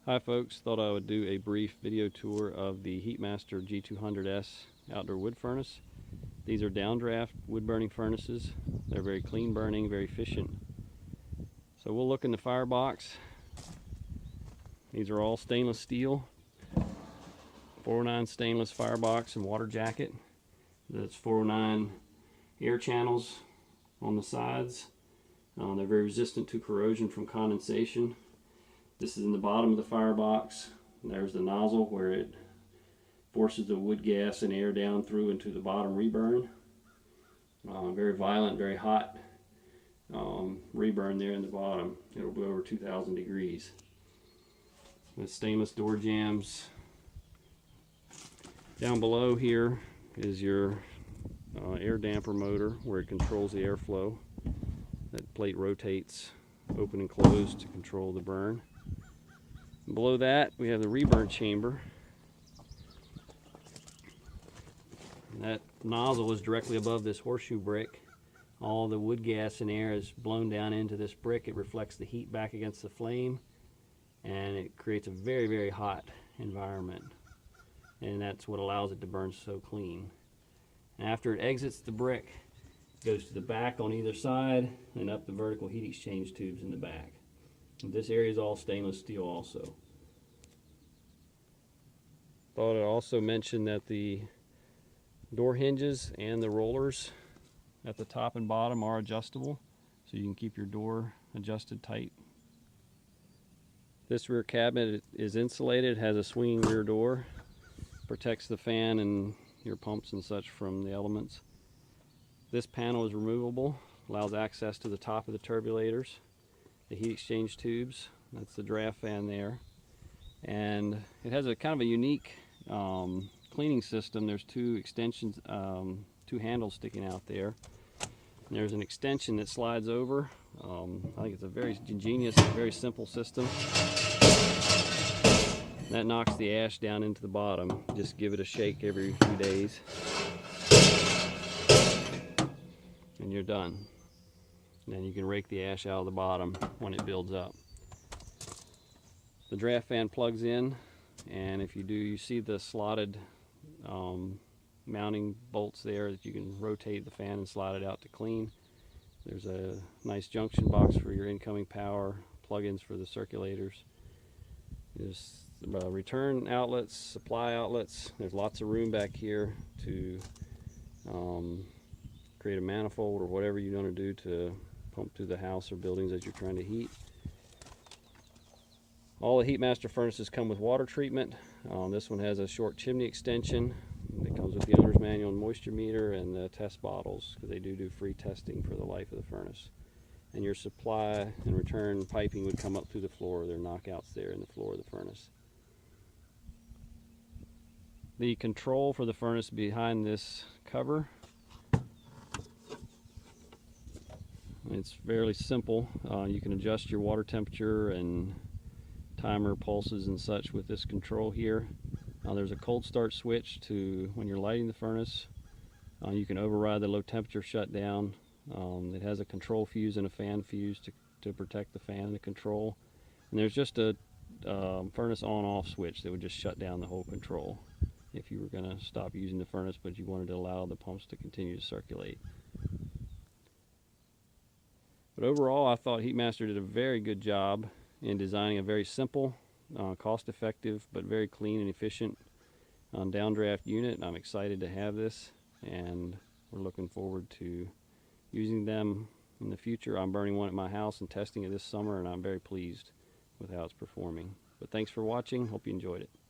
Hi folks, thought I would do a brief video tour of the HeatMaster G200S outdoor wood furnace. These are downdraft wood burning furnaces. They're very clean burning, very efficient. So we'll look in the firebox. These are all stainless steel, 409 stainless firebox and water jacket. That's 409 air channels on the sides. They're very resistant to corrosion from condensation. This is in the bottom of the firebox. There's the nozzle where it forces the wood gas and air down through into the bottom reburn. Very violent, very hot reburn there in the bottom. It'll be over 2,000 degrees. With stainless door jambs. Down below here is your air damper motor where it controls the airflow. That plate rotates open and closed to control the burn. Below that we have the Rebar Chamber. And that nozzle is directly above this horseshoe brick. All the wood gas and air is blown down into this brick. It reflects the heat back against the flame and it creates a very, very hot environment, and that's what allows it to burn so clean. And after it exits the brick, it goes to the back on either side and up the vertical heat exchange tubes in the back. This area is all stainless steel also. Thought I'd also mention that the door hinges and the rollers at the top and bottom are adjustable, so you can keep your door adjusted tight. This rear cabinet is insulated, has a swinging rear door, protects the fan and your pumps and such from the elements. This panel is removable, allows access to the top of the turbulators, the heat exchange tubes, that's the draft fan there, and it has a kind of a unique cleaning system. There's two extensions, two handles sticking out there. And there's an extension that slides over. I think it's a very ingenious, very simple system. That knocks the ash down into the bottom. Just give it a shake every few days and you're done. And then you can rake the ash out of the bottom when it builds up. The draft fan plugs in, and if you do, you see the slotted mounting bolts there that you can rotate the fan and slide it out to clean. There's a nice junction box for your incoming power, plug-ins for the circulators. There's return outlets, supply outlets. There's lots of room back here to create a manifold or whatever you want to do to pump to the house or buildings that you're trying to heat. All the HeatMaster furnaces come with water treatment. This one has a short chimney extension. It comes with the owner's manual and moisture meter and the test bottles, because they do free testing for the life of the furnace. And your supply and return piping would come up through the floor. There are knockouts there in the floor of the furnace. The control for the furnace behind this cover. It's fairly simple. You can adjust your water temperature and timer pulses and such with this control here. There's a cold start switch to when you're lighting the furnace. You can override the low temperature shutdown. It has a control fuse and a fan fuse to protect the fan and the control. And there's just a furnace on-off switch that would just shut down the whole control if you were going to stop using the furnace but you wanted to allow the pumps to continue to circulate. But overall, I thought HeatMaster did a very good job in designing a very simple, cost-effective, but very clean and efficient downdraft unit. And I'm excited to have this, and we're looking forward to using them in the future. I'm burning one at my house and testing it this summer, and I'm very pleased with how it's performing. But thanks for watching. Hope you enjoyed it.